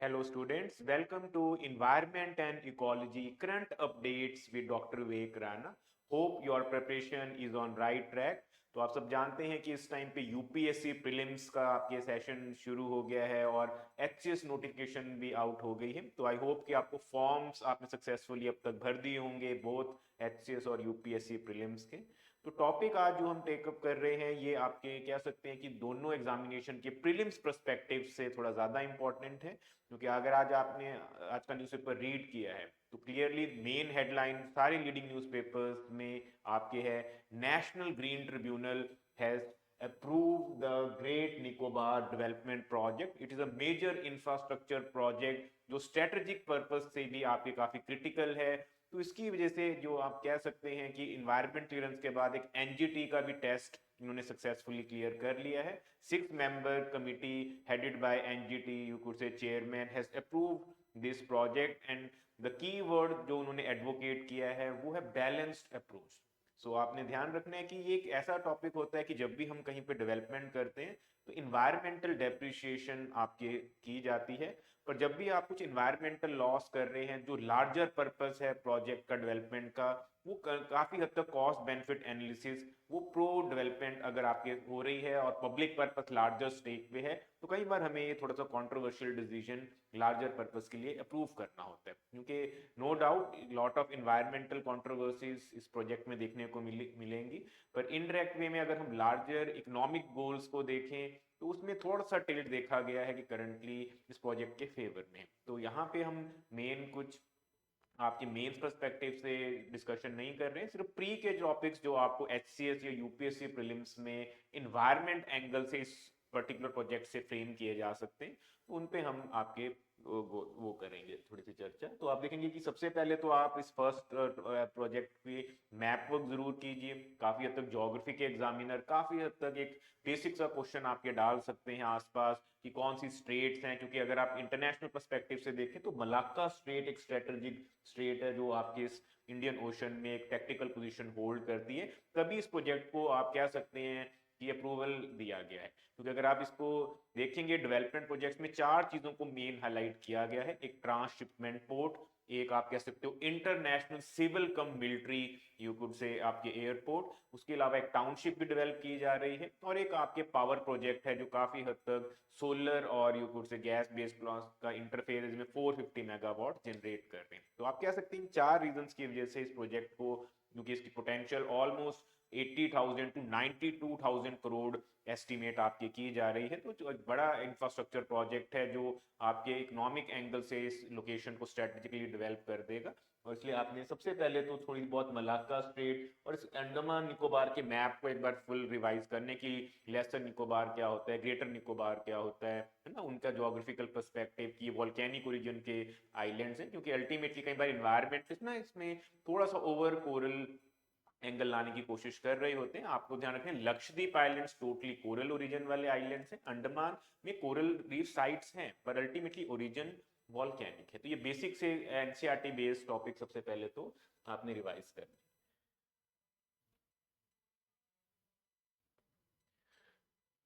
Hello students, welcome to Environment and Ecology Current Updates with Dr. Vivek Rana. Hope your preparation is on right track. तो आप सब जानते हैं कि इस टाइम पे यूपीएससी प्रीलिम्स का आपके सेशन शुरू हो गया है और एचसीएस नोटिफिकेशन भी आउट हो गई है। तो आई होप कि आपको फॉर्म्स आपने सक्सेसफुली अब तक भर दिए होंगे बोथ एचसीएस और यूपीएससी प्रीलिम्स के। तो टॉपिक आज जो हम टेकअप कर रहे हैं ये आपके कह सकते हैं कि दोनों एग्जामिनेशन के प्रीलिम्स पर्सपेक्टिव से थोड़ा ज़्यादा इंपॉर्टेंट है, क्योंकि अगर आज आपने आज का न्यूज़पेपर रीड किया है तो क्लियरली मेन हेडलाइन सारे लीडिंग न्यूज़पेपर्स में आपके है, national green tribunal has approved the Great Nicobar Development Project. It is a major infrastructure project जो स्ट्रेटेजिक पर्पस से भी आपके काफी क्रिटिकल है। तो इसकी वजह से जो आप कह सकते हैं कि इन्वायरमेंट क्लियरेंस के बाद एक एनजीटी का भी टेस्ट इन्होंने सक्सेसफुली क्लियर कर लिया है। 6 member committee headed by NGT, you could से chairman, has approved this project and the key word जो उन्होंने एडवोकेट किया है वो है बैलेंस्ड अप्रोच। सो आपने ध्यान रखना है कि ये एक ऐसा टॉपिक होता है कि जब भी हम कहीं पे डेवलपमेंट करते हैं तो इन्वायरमेंटल डेप्रिशिएशन आपके की जाती है, पर जब भी आप कुछ इन्वायरमेंटल लॉस कर रहे हैं जो लार्जर पर्पस है प्रोजेक्ट का डेवलपमेंट का, वो काफी हद तक कॉस्ट बेनिफिट एनालिसिस वो प्रो डेवलपमेंट अगर आपके हो रही है और पब्लिक पर्पस लार्जर स्टेक पे है तो कई बार हमें ये थोड़ा सा कंट्रोवर्शियल डिसीजन लार्जर पर्पस के लिए अप्रूव करना होता है, क्योंकि no doubt lot of environmental controversies इस प्रोजेक्ट में देखने को मिलेंगी। पर इनडायरेक्ट वे में अगर हम लार्जर इकोनॉमिक गोल्स को देखें तो उसमें थोड़ा सा टिल्ट देखा गया है कि करंटली इस प्रोजेक्ट के फेवर में। तो यहाँ पे हम मेन कुछ आपके मेंस पर्सपेक्टिव से डिस्कशन नहीं कर रहे हैं, सिर्फ प्री के टॉपिक्स जो आपको एचसीएस या यूपीएससी प्रीलिम्स में इन्वायरमेंट एंगल से इस पर्टिकुलर प्रोजेक्ट से फ्रेम किए जा सकते हैं, तो उन पे हम आपके वो करेंगे थोड़ी सी चर्चा। तो आप देखेंगे कि सबसे पहले तो आप इस फर्स्ट प्रोजेक्ट पे मैप वर्क जरूर कीजिए। काफी हद तक ज्योग्राफी के एग्जामिनर काफी हद तक एक बेसिक सा क्वेश्चन आपके डाल सकते हैं आसपास कि कौन सी स्ट्रेट्स हैं, क्योंकि अगर आप इंटरनेशनल पर्सपेक्टिव से देखें तो मलाक्का स्ट्रेट एक स्ट्रेटेजिक स्ट्रेट है जो आपके इस इंडियन ओशन में एक टेक्टिकल पोजीशन होल्ड करती है। तभी इस प्रोजेक्ट को आप कह सकते हैं कि अप्रूवल दिया गया है, क्योंकि अगर आप इसको देखेंगे डेवलपमेंट प्रोजेक्ट्स में चार चीजों को मेन हाईलाइट किया गया है। एक ट्रांसशिपमेंट पोर्ट, एक आप कह सकते हो international civil cum military you could say आपके एयरपोर्ट, उसके अलावा एक टाउनशिप भी डेवलप की जा रही है, और एक आपके पावर प्रोजेक्ट है जो काफी हद तक सोलर और यू कुड से गैस बेस्ड प्लांट का इंटरफेरेंस में 450 मेगावाट जनरेट कर रहे हैं। तो आप कह सकते हैं चार रीजंस की वजह से इस प्रोजेक्ट को, क्योंकि इसकी potential almost 80,000 to 92,000 crore estimate आपकी की जा रही है, तो जो एक बड़ा इंफ्रास्ट्रक्चर प्रोजेक्ट है जो आपके इकोनॉमिक एंगल से इस लोकेशन को स्ट्रेटेजिकली डेवलप कर देगा। और इसलिए आपने सबसे पहले तो थोड़ी बहुत मलाक्का स्ट्रेट और इस अंडमान निकोबार के मैप को एक बार फुल रिवाइज करने की, लेसर निकोबार क्या होता है, ग्रेटर निकोबार क्या होता है ना, उनका ज्योग्राफिकल पर्सपेक्टिव की वॉल्केनिक ओरिजिन के आइलैंड्स हैं, क्योंकि अल्टीमेटली कई बार इन्वायरमेंट ना इसमें थोड़ा सा ओवर कोरल एंगल लाने की कोशिश कर रहे होते हैं। आपको ध्यान रखें Lakshadweep islands totally coral origin वाले आइलैंड्स हैं, अंडमान में कोरल रीफ साइट्स हैं पर अल्टीमेटली ओरिजिन वॉल्केनिक है। तो ये बेसिक से एनसीईआरटी बेस्ड टॉपिक सबसे पहले तो आपने रिवाइज करना।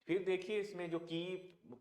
फिर देखिए इसमें जो की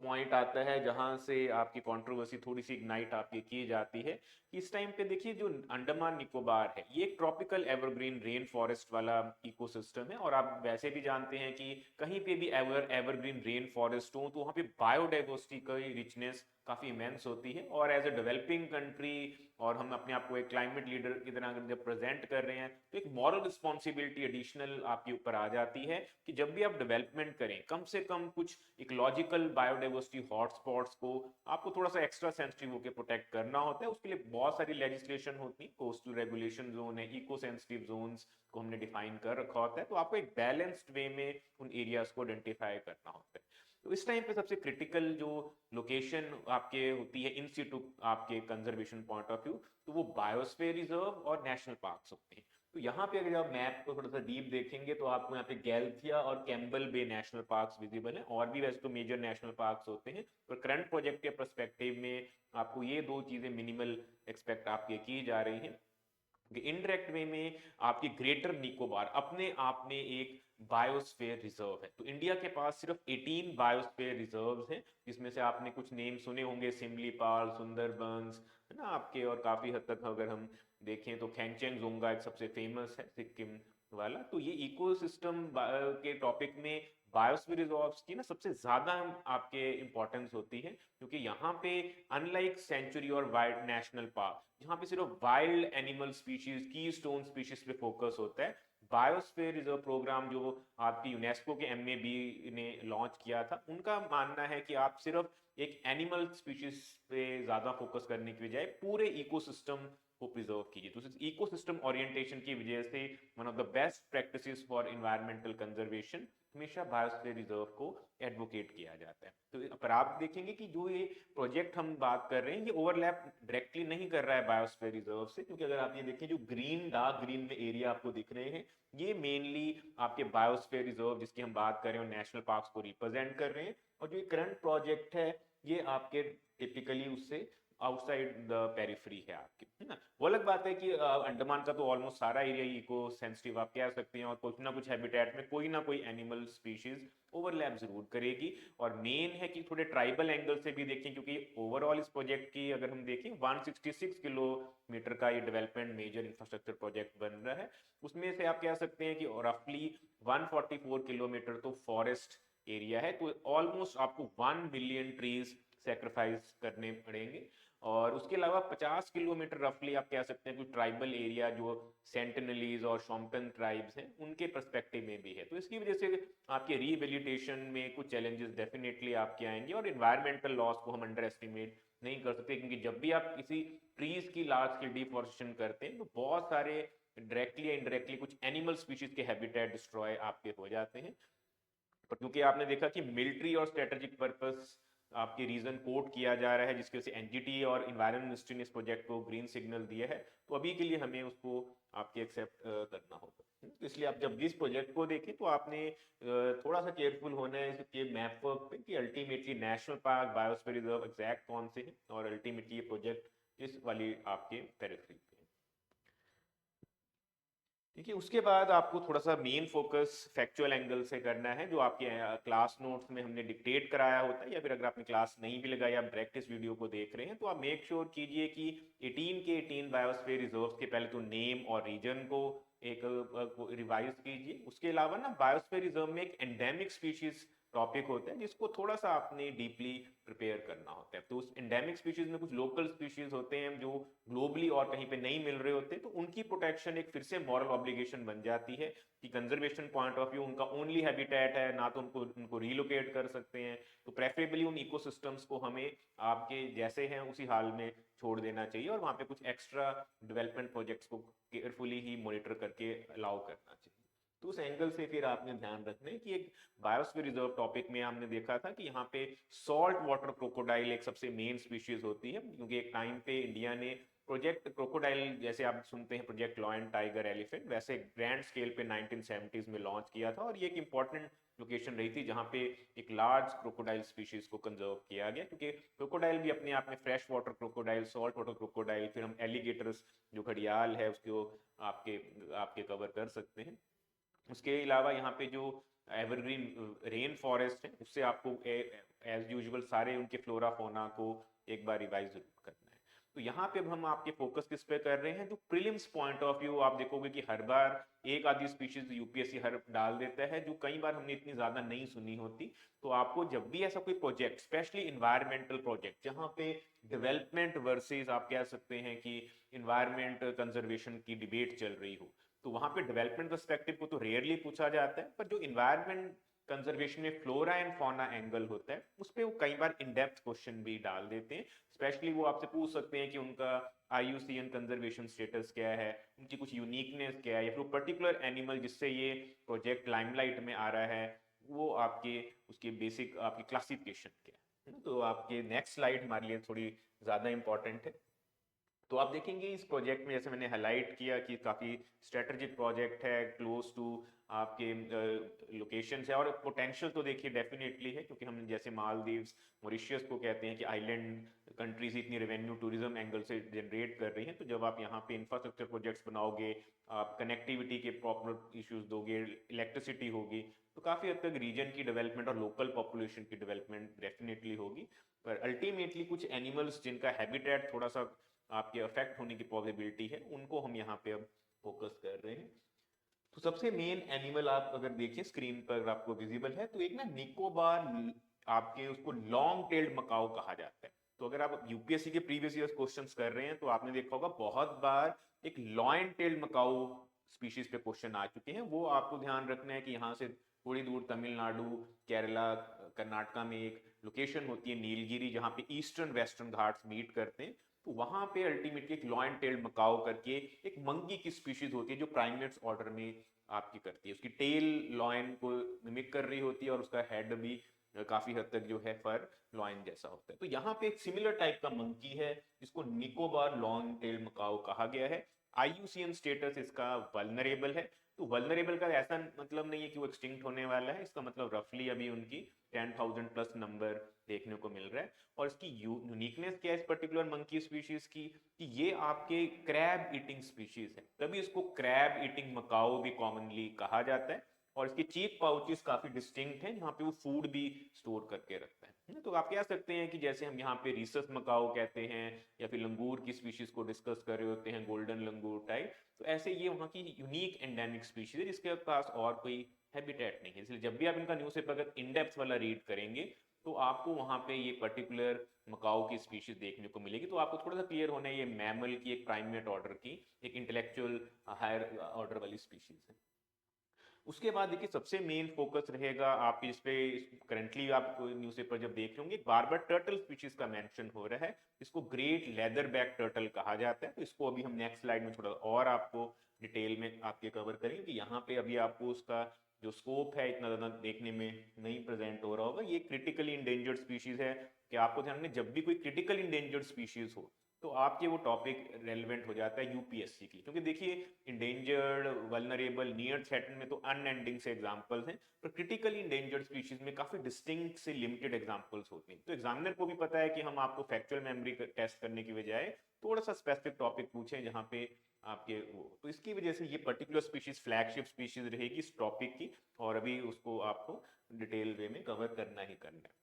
पॉइंट आता है जहां से आपकी कंट्रोवर्सी थोड़ी सी इग्नाइट आपकी की जाती है कि इस टाइम पे देखिए जो अंडमान निकोबार है ये एक ट्रॉपिकल एवरग्रीन रेन फॉरेस्ट वाला इकोसिस्टम है, और आप वैसे भी जानते हैं कि कहीं पे भी एवरग्रीन रेन फॉरेस्ट हो तो वहाँ पे बायोडाइवर्सिटी की रिचनेस काफी इमेंस होती है। और एज अ डेवलपिंग कंट्री और हम अपने आप को एक क्लाइमेट लीडर की तरह अगर जब प्रेजेंट कर रहे हैं तो एक मॉरल रिस्पॉन्सिबिलिटी एडिशनल आपके ऊपर आ जाती है कि जब भी आप डेवलपमेंट करें कम से कम कुछ इकोलॉजिकल बायोडाइवर्सिटी हॉटस्पॉट्स को आपको थोड़ा सा एक्स्ट्रा सेंसिटिव होकर प्रोटेक्ट करना होता है। उसके लिए बहुत सारी लेजिस्लेशन होती है, कोस्टल रेगुलेशन जोन है, इको सेंसिटिव जोन्स को हमने डिफाइन कर रखा होता है, तो आपको एक बैलेंस्ड वे में उन एरियाज को आइडेंटिफाई करना होता है। तो इस टाइम पे सबसे क्रिटिकल जो लोकेशन आपके होती है इन सिटू आपके कंजर्वेशन पॉइंट ऑफ व्यू, तो वो बायोस्फीयर रिजर्व और नेशनल पार्क्स होते हैं। तो यहाँ पे अगर आप मैप को थोड़ा सा डीप देखेंगे तो आपको यहाँ पे गैल्थिया और कैम्बल बे नेशनल पार्क्स विजिबल हैं, और भी वैसे तो मेजर नेशनल पार्क्स होते हैं, पर करंट प्रोजेक्ट के पर्सपेक्टिव में आपको ये दो चीजें मिनिमल एक्सपेक्ट आपके की जा रही हैं। इनडायरेक्ट वे में आपकी ग्रेटर निकोबार अपने आप में एक बायोस्फीयर रिजर्व है। तो इंडिया के पास सिर्फ 18 बायोस्फीयर रिजर्व्स हैं, जिसमें से आपने कुछ नेम सुने होंगे, सिमलीपाल, सुंदरबंस, है ना आपके, और काफी हद तक अगर हम देखें तो खेंगचेंगजुंगा एक सबसे फेमस है सिक्किम वाला। तो ये इकोसिस्टम के टॉपिक में बायोस्फीयर रिजर्व्स की ना सबसे ज्यादा आपके इंपॉर्टेंस होती है, क्योंकि यहाँ पे अनलाइक सेंचुरी और वाइल्ड नेशनल पार्क, यहाँ पे सिर्फ वाइल्ड एनिमल स्पीशीज, की स्टोन स्पीशीज पे फोकस होता है। बायोस्फीयर रिजर्व प्रोग्राम जो आपकी यूनेस्को के एमएबी ने लॉन्च किया था, उनका मानना है कि आप सिर्फ एक एनिमल स्पीशीज पे ज्यादा फोकस करने की बजाय पूरे इकोसिस्टम को प्रिजर्व कीजिए। तो इकोसिस्टम ओरिएंटेशन की वजह से one of the best practices for environmental conservation हमेशा बायोस्फीयर रिजर्व को एडवोकेट किया जाता है। तो पर आप देखेंगे कि जो ये प्रोजेक्ट हम बात कर रहे हैं, ये ओवरलैप डायरेक्टली नहीं कर रहा है बायोस्फीयर रिजर्व से, क्योंकि अगर आप ये देखें जो ग्रीन, डार्क ग्रीन में एरिया आपको दिख रहे हैं, ये मेनली आपके बायोस्फीयर रिजर्व जिसकी हम बात कर रहे हैं नेशनल पार्क्स को रिप्रेजेंट कर रहे हैं। और जो करंट प्रोजेक्ट है ये आपके टिपिकली उससे आउटसाइड द पेरिफेरी है आपकी, है ना। वो अलग बात है कि अंडमान का तो ऑलमोस्ट सारा एरिया इको सेंसिटिव आप कह सकते हैं, और कुछ ना कुछ हैबिटेट में कोई ना कोई एनिमल स्पीशीज ओवरलैप जरूर करेगी। और मेन है कि थोड़े ट्राइबल एंगल से भी देखें, क्योंकि ओवरऑल इस प्रोजेक्ट की अगर हम देखें 166 किलोमीटर का ये डेवलपमेंट मेजर इंफ्रास्ट्रक्चर प्रोजेक्ट बन रहा है। उसमें से आप कह सकते हैं कि रफली 144 किलोमीटर तो फॉरेस्ट एरिया है, तो ऑलमोस्ट आपको 1 मिलियन ट्रीज सेक्रीफाइस करने पड़ेंगे। और उसके अलावा 50 किलोमीटर रफली आप कह सकते हैं कुछ ट्राइबल एरिया जो सेंटिनलीज और शॉम्पन ट्राइब्स हैं उनके पर्सपेक्टिव में भी है। तो इसकी वजह से आपके रिहेबिलिटेशन में कुछ चैलेंजेस डेफिनेटली आपके आएंगे, और इन्वायरमेंटल लॉस को हम अंडर एस्टिमेट नहीं कर सकते, क्योंकि जब भी आप किसी ट्रीज की लार्ज स्केल डिफॉरेस्टेशन करते हैं तो बहुत सारे डायरेक्टली या इनडायरेक्टली कुछ एनिमल स्पीशीज के हैबिटेट डिस्ट्रॉय आपके हो जाते हैं। पर क्योंकि आपने देखा कि मिलिट्री और स्ट्रेटेजिक पर्पस आपके रीजन कोट किया जा रहा है, जिसकी वजह से एनजीटी और इन्वायरमेंट मिनिस्ट्री ने इस प्रोजेक्ट को ग्रीन सिग्नल दिया है, तो अभी के लिए हमें उसको आपके एक्सेप्ट करना होगा। तो इसलिए आप जब भी इस प्रोजेक्ट को देखें तो आपने थोड़ा सा केयरफुल होना है इसके मैप वर्क पे कि ultimately national park, biosphere reserve exact कौन से हैं, और अल्टीमेटली ये प्रोजेक्ट इस वाली आपके पेरिफेरी पे। ठीक है, उसके बाद आपको थोड़ा सा मेन फोकस फैक्चुअल एंगल से करना है, जो आपके क्लास नोट्स में हमने डिक्टेट कराया होता है, या फिर अगर आपने क्लास नहीं भी लगाई, आप डायरेक्ट इस वीडियो को देख रहे हैं, तो आप मेक श्योर कीजिए कि 18 के 18 बायोस्फीयर रिजर्व्स के पहले तो नेम और रीजन को एक रिवाइज कीजिए। उसके अलावा ना बायोस्फीयर रिजर्व में एक एंडेमिक स्पीशीज टॉपिक होता है जिसको थोड़ा सा आपने डीपली प्रिपेयर करना होता है। तो उस एंडेमिक स्पीशीज में कुछ लोकल स्पीशीज होते हैं जो ग्लोबली और कहीं पे नहीं मिल रहे होते, तो उनकी प्रोटेक्शन एक फिर से मॉरल ऑब्लिगेशन बन जाती है कि कंजर्वेशन पॉइंट ऑफ व्यू उनका ओनली हैबिटेट है, ना तो उनको रीलोकेट कर सकते हैं, तो प्रेफरेबली उन इकोसिस्टम्स को हमें आपके जैसे हैं उसी हाल में छोड़ देना चाहिए, और वहाँ पे कुछ एक्स्ट्रा डेवलपमेंट प्रोजेक्ट्स को केयरफुली ही मॉनिटर करके अलाउ करना चाहिए। तो उस एंगल से फिर आपने ध्यान रखना है कि एक बायोस्फीयर रिजर्व टॉपिक में हमने देखा था कि यहाँ पे सॉल्ट वाटर क्रोकोडाइल एक सबसे मेन स्पीशीज होती है, क्योंकि एक टाइम पे इंडिया ने प्रोजेक्ट क्रोकोडाइल, जैसे आप सुनते हैं प्रोजेक्ट लॉयन टाइगर एलिफेंट, वैसे ग्रैंड स्केल पे 1970s में लॉन्च किया था, और ये एक इंपॉर्टेंट लोकेशन रही थी जहाँ पे एक लार्ज क्रोकोडाइल स्पीशीज को कंजर्व किया गया, क्योंकि क्रोकोडाइल भी अपने आप में fresh water crocodile, salt water crocodile, फिर हम एलिगेटर्स जो घड़ियाल है उसको आपके आपके कवर कर सकते हैं। उसके अलावा यहाँ पे जो एवरग्रीन रेन फॉरेस्ट है उससे आपको एज यूजुअल सारे उनके फ्लोरा फोना को एक बार रिवाइज जरूर करना है। तो यहाँ पे अब हम आपके फोकस किस पे कर रहे हैं, जो प्रीलिम्स पॉइंट ऑफ व्यू आप देखोगे कि हर बार एक आधी स्पीशीज यूपीएससी हर डाल देता है जो कई बार हमने इतनी ज्यादा नहीं सुनी होती। तो आपको जब भी ऐसा कोई प्रोजेक्ट, स्पेशली इन्वायरमेंटल प्रोजेक्ट जहाँ पे डेवलपमेंट वर्सेस आप कह सकते हैं कि इन्वायरमेंट कंजर्वेशन की डिबेट चल रही हो, तो वहां पे डेवलपमेंट पर्सपेक्टिव को तो रेयरली पूछा जाता है, पर जो इन्वायरमेंट कंजर्वेशन में फ्लोरा एंड फौना एंगल होता है उस पर वो कई बार इन डेप्थ क्वेश्चन भी डाल देते हैं। स्पेशली वो आपसे पूछ सकते हैं कि उनका IUCN कंजर्वेशन स्टेटस क्या है, उनकी कुछ यूनिकनेस क्या है, या फिर पर्टिकुलर एनिमल जिससे ये प्रोजेक्ट लाइमलाइट में आ रहा है वो आपके उसके बेसिक आपकी क्लासिफिकेशन क्या है। तो आपके नेक्स्ट स्लाइड हमारे लिए थोड़ी ज्यादा इंपॉर्टेंट है। तो आप देखेंगे इस प्रोजेक्ट में जैसे मैंने हाईलाइट किया कि काफ़ी स्ट्रेटेजिक प्रोजेक्ट है, क्लोज टू आपके लोकेशंस है, और पोटेंशियल तो देखिए डेफिनेटली है, क्योंकि हम जैसे मालदीव्स, मॉरिशियस को कहते हैं कि आइलैंड कंट्रीज इतनी रेवेन्यू टूरिज्म एंगल से जनरेट कर रही हैं, तो जब आप यहाँ पे इंफ्रास्ट्रक्चर प्रोजेक्ट्स बनाओगे, आप कनेक्टिविटी के प्रॉपर इश्यूज दोगे, इलेक्ट्रिसिटी होगी, तो काफ़ी हद तक रीजन की डेवलपमेंट और लोकल पॉपुलेशन की डेवलपमेंट डेफिनेटली होगी। पर अल्टीमेटली कुछ एनिमल्स जिनका हैबिटेट थोड़ा सा आपके अफेक्ट होने की पॉसिबिलिटी है, उनको हम यहाँ पे अब फोकस कर रहे हैं। तो सबसे मेन एनिमल आप अगर देखिए स्क्रीन पर आपको विजिबल है, तो एक ना निकोबार, आपके उसको लॉन्ग टेल्ड मकाओ कहा जाता है। तो अगर आप यूपीएससी के प्रीवियस ईयर क्वेश्चंस कर रहे हैं तो आपने देखा होगा बहुत बार एक लॉयन टेल्ड मकाओ स्पीशीज पे क्वेश्चन आ चुके हैं। वो आपको ध्यान रखना है कि यहाँ से थोड़ी दूर तमिलनाडु, केरला, कर्नाटका में एक लोकेशन होती है नीलगिरी, जहाँ पे ईस्टर्न वेस्टर्न घाट्स मीट करते हैं। तो वहां पे अल्टीमेटली एक लॉयन टेल्ड मकाओ करके एक मंकी की स्पीशीज होती है जो प्राइमेट्स ऑर्डर में आपकी करती है। उसकी टेल लॉयन को मिमिक कर रही होती है और उसका हेड भी काफी हद तक जो है फर लॉयन जैसा होता है। तो यहाँ पे एक सिमिलर टाइप का मंकी है जिसको निकोबार लॉन्ग टेल मकाओ कहा गया है। आईयूसीएन स्टेटस इसका वल्नरेबल है। तो वल्नरेबल का ऐसा मतलब नहीं है कि वो एक्सटिंक्ट होने वाला है, इसका मतलब रफली अभी उनकी 10,000 प्लस नंबर देखने को मिल रहा है। और इसकी यूनिकनेस क्या है इस पर्टिकुलर मंकी स्पीशीज की, कि ये आपके क्रैब ईटिंग स्पीशीज है, तभी इसको क्रैब ईटिंग मकाओ भी कॉमनली कहा जाता है। और इसकी चीक पाउचेस काफी डिस्टिंक्ट हैं, यहाँ पे वो फूड भी स्टोर करके रखता है। तो आप कह सकते हैं कि जैसे हम यहाँ पे रीसस मकाओ कहते हैं या फिर लंगूर की स्पीशीज को डिस्कस कर रहे होते हैं, गोल्डन लंगूर टाइप, तो ऐसे ये वहाँ की यूनिक एंडेमिक स्पीशीज है जिसके पास और कोई हैबिटेट नहीं है। इसलिए जब भी आप इनका न्यूज़पेपर अगर इनडेप्थ वाला रीड करेंगे तो आपको वहाँ पे ये पर्टिकुलर मकाओ की स्पीशीज देखने को मिलेगी। तो आपको थोड़ा सा क्लियर होना है ये मैमल की एक प्राइमेट ऑर्डर की एक इंटेलेक्चुअल हायर ऑर्डर वाली स्पीशीज है। उसके बाद देखिए सबसे मेन फोकस रहेगा आप इस पे, करंटली आप न्यूज़पेपर जब देख रहे होंगे बार बार टर्टल स्पीशीज का मेंशन हो रहा है। इसको ग्रेट लेदर बैक टर्टल कहा जाता है। तो इसको अभी हम नेक्स्ट स्लाइड में थोड़ा और आपको डिटेल में आपके कवर करेंगे कि यहाँ पे अभी आपको उसका जो स्कोप है इतना ज्यादा देखने में नहीं प्रेजेंट हो रहा होगा। ये क्रिटिकली इंडेंजर्ड स्पीशीज है कि आपको ध्यान में जब भी कोई क्रिटिकल इंडेंजर्ड स्पीशीज हो तो आपके वो टॉपिक रेलेवेंट हो जाता है यूपीएससी की, क्योंकि देखिए इंडेंजर्ड, वल्नरेबल, नियर थ्रेटन में तो अनएंडिंग से एग्जांपल्स हैं, पर क्रिटिकली इंडेंजर्ड स्पीशीज में काफी डिस्टिंक्ट से लिमिटेड एग्जांपल्स होते हैं। तो एग्जामिनर को भी पता है कि हम आपको फैक्चुअल मेमोरी टेस्ट करने की बजाय थोड़ा सा स्पेसिफिक टॉपिक पूछें जहाँ पे आपके वो, तो इसकी वजह से ये पर्टिकुलर स्पीशीज फ्लैगशिप स्पीशीज रहेगी इस टॉपिक की, और अभी उसको आपको डिटेल वे में कवर करना ही करना है।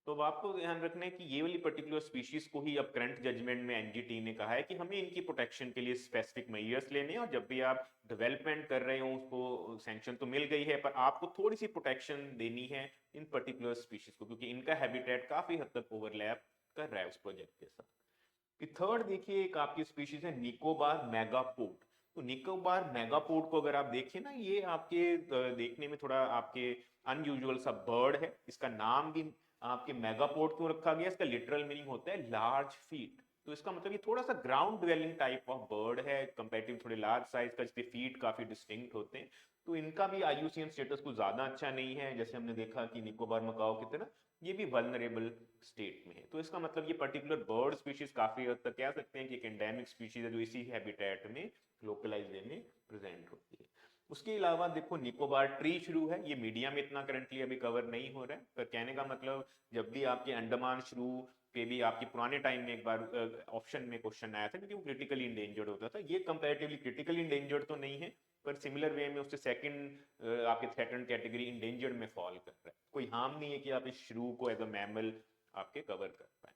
तो अब आपको ध्यान रखना है कि ये वाली पर्टिकुलर स्पीशीज को ही अब करंट जजमेंट में एनजीटी ने कहा है कि हमें इनकी प्रोटेक्शन के लिए स्पेसिफिक मेजर्स लेने हैं, और जब भी आप डेवलपमेंट कर रहे हो उसको सैंक्शन तो मिल गई है पर आपको थोड़ी सी प्रोटेक्शन देनी है इन पर्टिकुलर स्पीशीज को, क्योंकि इनका हैबिटेट काफी हद तक ओवरलैप कर रहा है उस प्रोजेक्ट के साथ। थर्ड देखिए एक आपकी स्पीशीज है निकोबार मेगापोड। तो निकोबार मेगापोड को अगर आप देखिए ना, ये आपके देखने में थोड़ा आपके अनयूजुअल सा बर्ड है। इसका नाम भी आपके मेगापोड क्यों रखा गया, इसका लिटरल मीनिंग होता है लार्ज फीट। तो इसका मतलब ये थोड़ा सा ground dwelling type of bird है, कंपैरेटिव थोड़े लार्ज साइज का, जिसके फीट काफी डिस्टिंक्ट होते हैं। तो इनका भी आईयूसीएन स्टेटस कुछ ज्यादा अच्छा नहीं है, जैसे हमने देखा कि निकोबार मकाओ की तरह ये भी वल्नरेबल स्टेट में है। तो इसका मतलब ये पर्टिकुलर बर्ड स्पीशीज काफी हद तक कह सकते हैं कि एक एंडेमिक स्पीशीज है जो इसी हैबिटेट में लोकलाइज वे में प्रेजेंट होती है। उसके अलावा देखो निकोबार ट्री श्रू है, ये मीडिया में इतना करंटली अभी कवर नहीं हो रहा है, पर कहने का मतलब जब भी आपके अंडमान श्रू पे भी आपके पुराने टाइम में एक बार ऑप्शन में क्वेश्चन आया था क्योंकि वो क्रिटिकली इंडेंजर्ड होता था। ये कंपैरेटिवली क्रिटिकली इंडेंजर्ड तो नहीं है, पर सिमिलर वे में उससे सेकंड आपके थ्रेटन कैटेगरी इंडेंजर्ड में फॉल कर रहा है। कोई हार्म नहीं है कि आप इस श्रू को एज अ मैमल आपके कवर कर पाए।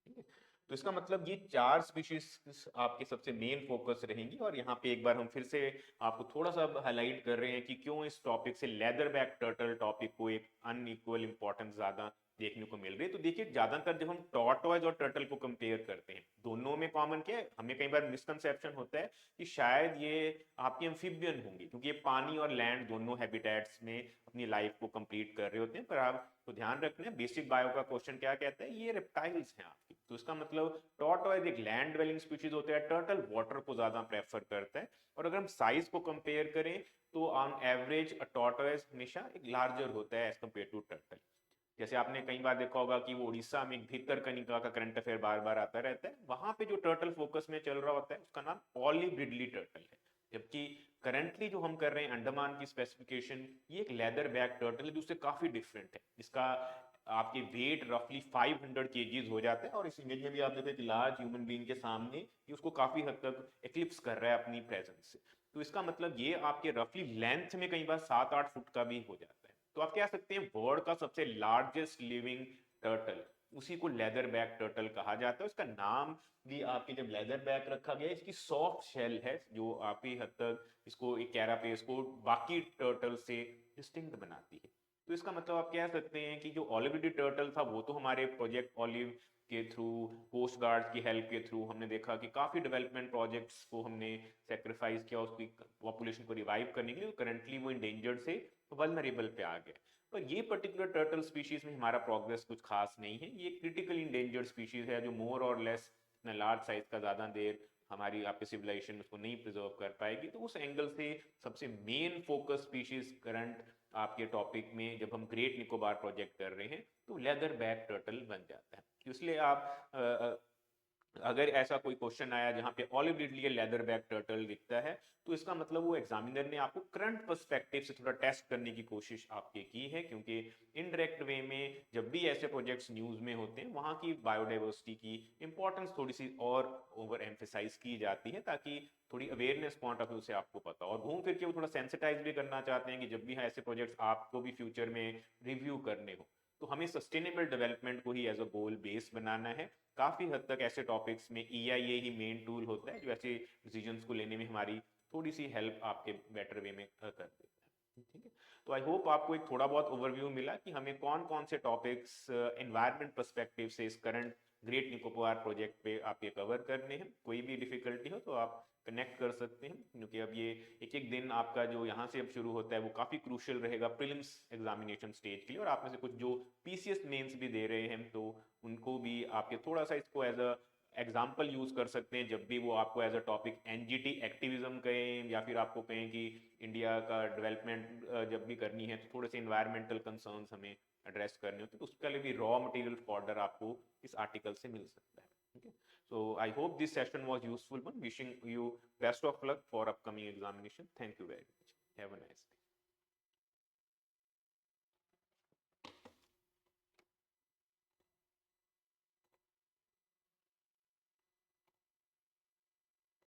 ठीक है, तो इसका मतलब ये चार स्पीशीज आपके सबसे मेन फोकस रहेंगी। और यहाँ पे एक बार हम फिर से आपको थोड़ा सा हाईलाइट कर रहे हैं कि क्यों इस टॉपिक से लेदर बैक टर्टल टॉपिक को एक अनइक्वल इंपॉर्टेंस ज्यादा देखने को मिल रही है। तो देखिए ज्यादातर जब हम टॉर्टोइज और टर्टल को कंपेयर करते हैं, दोनों में कॉमन क्या है, हमें कई बार मिसकंसेप्शन होता है कि शायद ये आपके एम्फीबियन होंगे क्योंकि ये पानी और लैंड दोनों हैबिटेट्स में अपनी लाइफ को कंप्लीट कर रहे होते हैं। पर आपको ध्यान रखना है बेसिक बायो का क्वेश्चन क्या कहता है, ये रेप्टाइल्स हैं आपकी। तो इसका मतलब टॉर्टोइज एक लैंड ड्वेलिंग स्पीशीज होता है, टर्टल वाटर को ज्यादा प्रेफर करता है। और अगर हम साइज को कंपेयर करें तो ऑन एवरेज टॉर्टोइज हमेशा एक लार्जर होता है एज कंपेयर टू टर्टल। जैसे आपने कई बार देखा होगा कि वो उड़ीसा में एक भितरकनिका का करंट अफेयर बार बार आता रहता है, वहां पे जो टर्टल फोकस में चल रहा होता है उसका नाम पॉलीब रिडली टर्टल है। जबकि करंटली जो हम कर रहे हैं अंडमान की स्पेसिफिकेशन, ये एक लेदर बैक टर्टल है जो उससे काफी डिफरेंट है। इसका आपके वेट रफली 500 केजीज हो जाता है, और इस इमेज में भी आप देखो कि लार्ज ह्यूमन बीइंग के सामने ये उसको काफी हद तक एक्लिप्स कर रहा है अपनी प्रेजेंस से। तो इसका मतलब ये आपके रफली लेंथ में कई बार 7-8 फुट का भी हो जाता है। तो आप कह सकते हैं वर्ल्ड का सबसे लार्जेस्ट लिविंग टर्टल, उसी को लेदर बैक टर्टल कहा जाता है। उसका नाम भी आपके जब लेदर बैक रखा गया, इसकी सॉफ्ट शेल है जो काफी हद तक इसको एक कैरापेस को बाकी टर्टल से डिस्टिंक्ट बनाती है। तो इसका मतलब आप कह सकते हैं कि जो ऑलिविडी टर्टल था वो तो हमारे प्रोजेक्ट ऑलिव के थ्रू, कोस्ट गार्ड की हेल्प के थ्रू हमने देखा कि काफी डेवलपमेंट प्रोजेक्ट्स को हमने सेक्रीफाइस किया उसकी पॉपुलेशन को रिवाइव करने के लिए। करंटली वो इंडेंजर्ड से वल्नरेबल पे आ गया। पर ये पर्टिकुलर टर्टल स्पीशीज में हमारा प्रोग्रेस कुछ खास नहीं है। ये क्रिटिकली इंडेंजर्ड स्पीशीज है जो मोर और लेस लार्ज साइज का ज्यादा देर हमारी आपकी सिविलाइजेशन उसको नहीं प्रिजर्व कर पाएगी। तो उस एंगल से सबसे मेन फोकस स्पीशीज करंट आपके टॉपिक में जब हम ग्रेट निकोबार प्रोजेक्ट कर रहे हैं तो लेदर बैक टर्टल बन जाता है। इसलिए आप अगर ऐसा कोई क्वेश्चन आया जहां पे olive ridley leatherback turtle दिखता है, तो इसका मतलब वो एग्जामिनर ने आपको करंट पर्सपेक्टिव से थोड़ा टेस्ट करने की कोशिश आपके की है, क्योंकि इनडायरेक्ट वे में जब भी ऐसे प्रोजेक्ट्स न्यूज में होते हैं वहां की बायोडाइवर्सिटी की इंपॉर्टेंस थोड़ी सी और ओवर एम्फेसाइज की जाती है, ताकि थोड़ी अवेयरनेस पॉइंट ऑफ व्यू से आपको पता, और घूम फिर के वो थोड़ा सेंसिटाइज भी करना चाहते हैं कि जब भी ऐसे प्रोजेक्ट्स आपको भी फ्यूचर में रिव्यू करने हो तो हमें सस्टेनेबल डेवलपमेंट को ही एज अ गोल बेस बनाना है। काफी हद तक ऐसे टॉपिक्स में EIA ही मेन टूल होता है जो ऐसे डिसीजंस को लेने में हमारी थोड़ी सी हेल्प आपके बेटर वे में कर देता है। ठीक है, तो आई होप आपको एक थोड़ा बहुत ओवरव्यू मिला कि हमें कौन कौन से टॉपिक्स एनवायरनमेंट पर्सपेक्टिव से इस करंट ग्रेट निकोबार प्रोजेक्ट पे आपके कवर करने हैं। कोई भी डिफिकल्टी हो तो आप कनेक्ट कर सकते हैं, क्योंकि अब ये एक एक दिन आपका जो यहाँ से अब शुरू होता है वो काफ़ी क्रूशियल रहेगा प्रीलिम्स एग्जामिनेशन स्टेज के लिए। और आप में से कुछ जो PCS मेंस भी दे रहे हैं तो उनको भी आपके थोड़ा सा इसको एज अ एग्जाम्पल यूज कर सकते हैं जब भी वो आपको as a topic NGT activism कहें, या फिर आपको कहें कि इंडिया का डेवलपमेंट जब भी करनी है तो थोड़े से इन्वायरमेंटल कंसर्न्स हमें एड्रेस करने होते हैं, तो उसके लिए भी रॉ मटेरियल फॉर्डर आपको इस आर्टिकल से मिल सकता है। ठीक है, so I hope this session was useful one. Wishing you best of luck for upcoming examination. Thank you very much. Have a nice day.